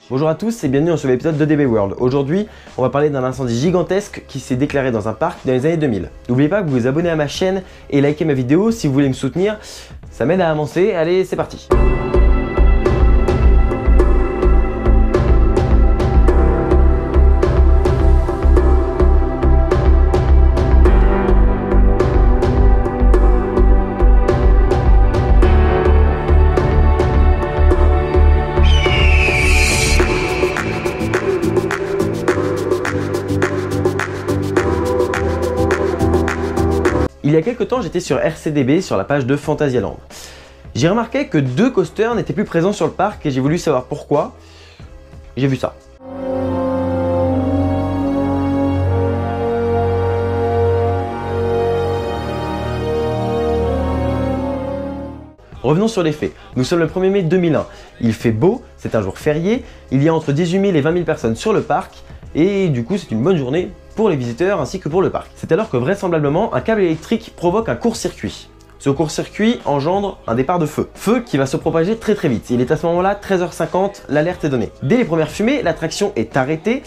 Bonjour à tous et bienvenue dans ce nouvel épisode de DB World. Aujourd'hui, on va parler d'un incendie gigantesque qui s'est déclaré dans un parc dans les années 2000. N'oubliez pas que vous vous abonnez à ma chaîne et likez ma vidéo si vous voulez me soutenir. Ça m'aide à avancer. Allez, c'est parti. Il y a quelques temps, j'étais sur RCDB, sur la page de Phantasialand. J'ai remarqué que 2 coasters n'étaient plus présents sur le parc et j'ai voulu savoir pourquoi. J'ai vu ça. Revenons sur les faits. Nous sommes le 1er mai 2001. Il fait beau, c'est un jour férié. Il y a entre 18 000 et 20 000 personnes sur le parc. Et du coup, c'est une bonne journée pour les visiteurs ainsi que pour le parc. C'est alors que vraisemblablement, un câble électrique provoque un court-circuit. Ce court-circuit engendre un départ de feu. Feu qui va se propager très très vite. Il est à ce moment-là 13h50, l'alerte est donnée. Dès les premières fumées, l'attraction est arrêtée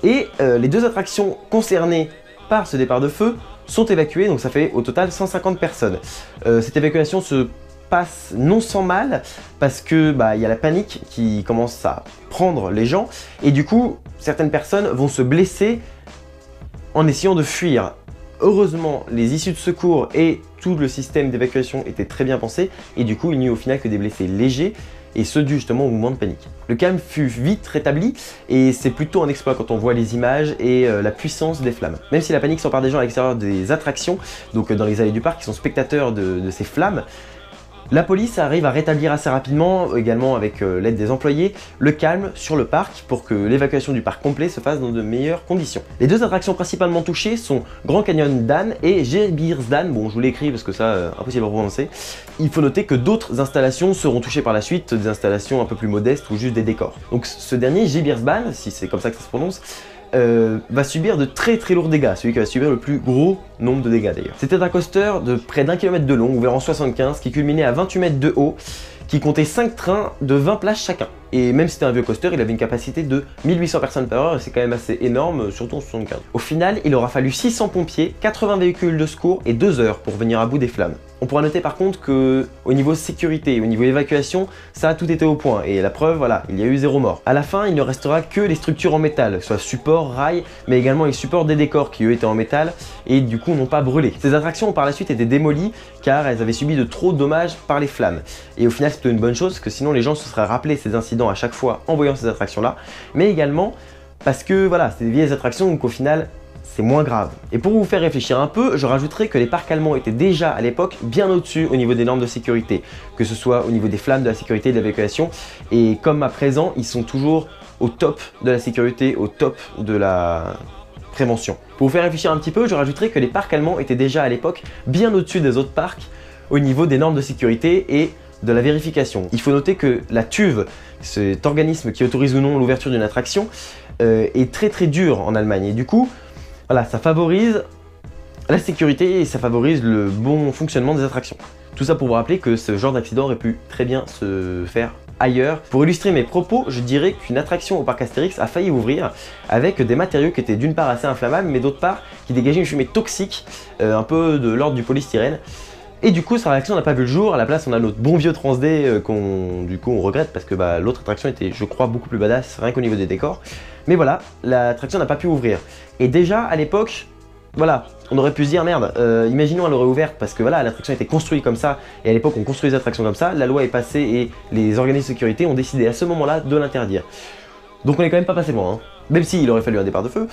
et les 2 attractions concernées par ce départ de feu sont évacuées. Donc ça fait au total 150 personnes. Cette évacuation se passe non sans mal parce que il y a la panique qui commence à prendre les gens et du coup certaines personnes vont se blesser en essayant de fuir. Heureusement, les issues de secours et tout le système d'évacuation étaient très bien pensés et du coup il n'y eut au final que des blessés légers et ce dû justement au mouvement de panique. Le calme fut vite rétabli et c'est plutôt un exploit quand on voit les images et la puissance des flammes. Même si la panique s'empare des gens à l'extérieur des attractions, donc dans les allées du parc qui sont spectateurs de ces flammes, la police arrive à rétablir assez rapidement, également avec l'aide des employés, le calme sur le parc pour que l'évacuation du parc complet se fasse dans de meilleures conditions. Les 2 attractions principalement touchées sont Grand Canyon Dan et Gebirsdan. Bon, je vous l'ai écrit parce que ça, impossible à prononcer. Il faut noter que d'autres installations seront touchées par la suite, des installations un peu plus modestes ou juste des décors. Donc ce dernier, Gebirsdan, si c'est comme ça que ça se prononce, va subir de très lourds dégâts, celui qui va subir le plus gros nombre de dégâts d'ailleurs. C'était un coaster de près d'1 km de long, ouvert en 75, qui culminait à 28 mètres de haut, qui comptait 5 trains de 20 places chacun. Et même si c'était un vieux coaster, il avait une capacité de 1800 personnes par heure, et c'est quand même assez énorme, surtout en 75. Au final, il aura fallu 600 pompiers, 80 véhicules de secours et 2 heures pour venir à bout des flammes. On pourra noter par contre que au niveau sécurité, au niveau évacuation, ça a tout été au point. Et la preuve, voilà, il y a eu 0 mort. À la fin, il ne restera que les structures en métal, soit support, rail, mais également les supports des décors qui eux étaient en métal et du coup n'ont pas brûlé. Ces attractions ont par la suite été démolies car elles avaient subi de trop de dommages par les flammes. Et au final, c'est une bonne chose parce que sinon les gens se seraient rappelés ces incidents à chaque fois en voyant ces attractions-là, mais également parce que voilà, c'est des vieilles attractions donc au final, c'est moins grave. Et pour vous faire réfléchir un peu, je rajouterai que les parcs allemands étaient déjà à l'époque bien au-dessus au niveau des normes de sécurité, que ce soit au niveau des flammes, de la sécurité et de l'évacuation. Et comme à présent, ils sont toujours au top de la sécurité, au top de la prévention. Pour vous faire réfléchir un petit peu, je rajouterai que les parcs allemands étaient déjà à l'époque bien au-dessus des autres parcs au niveau des normes de sécurité et de la vérification. Il faut noter que la TÜV, cet organisme qui autorise ou non l'ouverture d'une attraction, est très dur en Allemagne. Et du coup, voilà, ça favorise la sécurité et ça favorise le bon fonctionnement des attractions. Tout ça pour vous rappeler que ce genre d'accident aurait pu très bien se faire ailleurs. Pour illustrer mes propos, je dirais qu'une attraction au parc Astérix a failli ouvrir avec des matériaux qui étaient d'une part assez inflammables, mais d'autre part qui dégageaient une fumée toxique, un peu de l'ordre du polystyrène. Et du coup, sa réaction n'a pas vu le jour. À la place, on a notre bon vieux Transd qu'on regrette parce que l'autre attraction était, je crois, beaucoup plus badass, rien qu'au niveau des décors. Mais voilà, l'attraction n'a pas pu ouvrir. Et déjà, à l'époque, voilà, on aurait pu se dire, merde, imaginons elle aurait ouvert parce que voilà, l'attraction était construite comme ça. Et à l'époque, on construisait des attractions comme ça. La loi est passée et les organismes de sécurité ont décidé à ce moment-là de l'interdire. Donc on n'est quand même pas passé loin. Hein. Même s'il aurait fallu un départ de feu,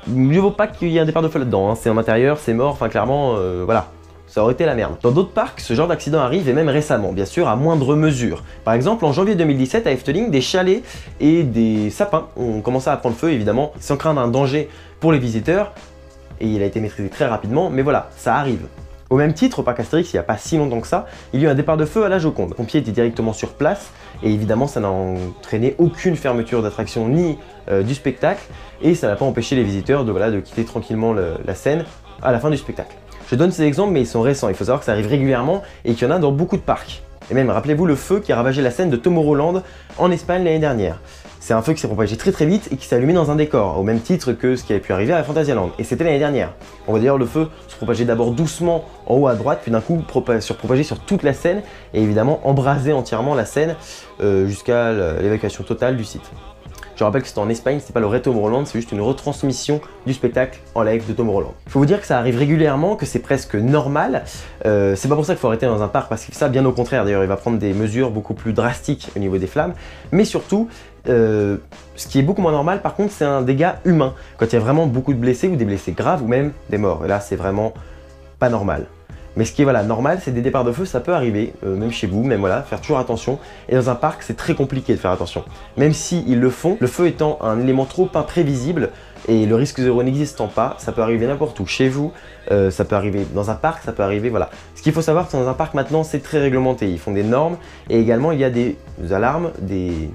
mieux vaut pas qu'il y ait un départ de feu là-dedans. Hein. C'est en intérieur, c'est mort, enfin clairement, voilà. Ça aurait été la merde. Dans d'autres parcs, ce genre d'accident arrive et même récemment, bien sûr, à moindre mesure. Par exemple, en janvier 2017, à Efteling, des chalets et des sapins ont commencé à prendre feu, évidemment, sans craindre un danger pour les visiteurs. Et il a été maîtrisé très rapidement, mais voilà, ça arrive. Au même titre, au parc Astérix, il n'y a pas si longtemps que ça, il y a eu un départ de feu à la Joconde. Les pompiers étaient directement sur place et évidemment, ça n'a entraîné aucune fermeture d'attraction ni du spectacle et ça n'a pas empêché les visiteurs de quitter tranquillement la scène à la fin du spectacle. Je donne ces exemples mais ils sont récents, il faut savoir que ça arrive régulièrement et qu'il y en a dans beaucoup de parcs. Et même, rappelez-vous le feu qui a ravagé la scène de Tomorrowland en Espagne l'année dernière. C'est un feu qui s'est propagé très vite et qui s'est allumé dans un décor, au même titre que ce qui avait pu arriver à Fantasyland. Et c'était l'année dernière. On voit d'ailleurs le feu se propager d'abord doucement en haut à droite, puis d'un coup se propager sur toute la scène et évidemment embraser entièrement la scène jusqu'à l'évacuation totale du site. Je rappelle que c'était en Espagne, c'était pas le vrai Tomorrowland, c'est juste une retransmission du spectacle en live de Tomorrowland. Il faut vous dire que ça arrive régulièrement, que c'est presque normal. C'est pas pour ça qu'il faut arrêter dans un parc, parce que ça, bien au contraire, d'ailleurs, il va prendre des mesures beaucoup plus drastiques au niveau des flammes. Mais surtout, ce qui est beaucoup moins normal, par contre, c'est un dégât humain. Quand il y a vraiment beaucoup de blessés, ou des blessés graves, ou même des morts. Et là, c'est vraiment pas normal. Mais ce qui est normal, c'est des départs de feu, ça peut arriver, même chez vous, même faire toujours attention. Et dans un parc, c'est très compliqué de faire attention. Même s'ils le font, le feu étant un élément trop imprévisible et le risque zéro n'existant pas, ça peut arriver n'importe où, chez vous, ça peut arriver dans un parc, ça peut arriver, Ce qu'il faut savoir, c'est que dans un parc maintenant, c'est très réglementé. Ils font des normes et également il y a des alarmes, des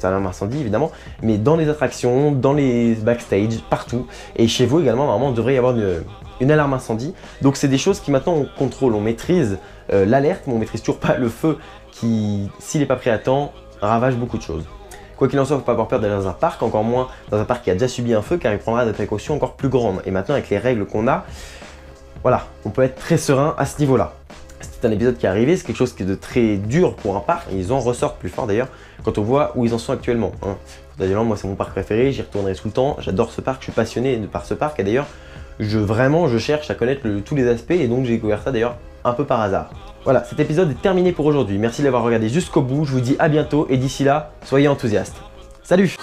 alarmes incendie évidemment, mais dans les attractions, dans les backstage, partout. Et chez vous également, normalement, il devrait y avoir une alarme incendie. Donc c'est des choses qui maintenant on contrôle, on maîtrise l'alerte, mais on maîtrise toujours pas le feu qui, s'il n'est pas pris à temps, ravage beaucoup de choses. Quoi qu'il en soit, il ne faut pas avoir peur d'aller dans un parc, encore moins dans un parc qui a déjà subi un feu, car il prendra des précautions encore plus grandes. Et maintenant, avec les règles qu'on a, on peut être très serein à ce niveau-là. C'est un épisode qui est arrivé, c'est quelque chose qui est de très dur pour un parc, et ils en ressortent plus fort d'ailleurs quand on voit où ils en sont actuellement. Fantasyland, moi c'est mon parc préféré, j'y retournerai tout le temps, j'adore ce parc, je suis passionné par ce parc, et d'ailleurs, je cherche à connaître tous les aspects, et donc j'ai découvert ça d'ailleurs un peu par hasard. Voilà, cet épisode est terminé pour aujourd'hui, merci d'avoir regardé jusqu'au bout, je vous dis à bientôt, et d'ici là, soyez enthousiastes. Salut!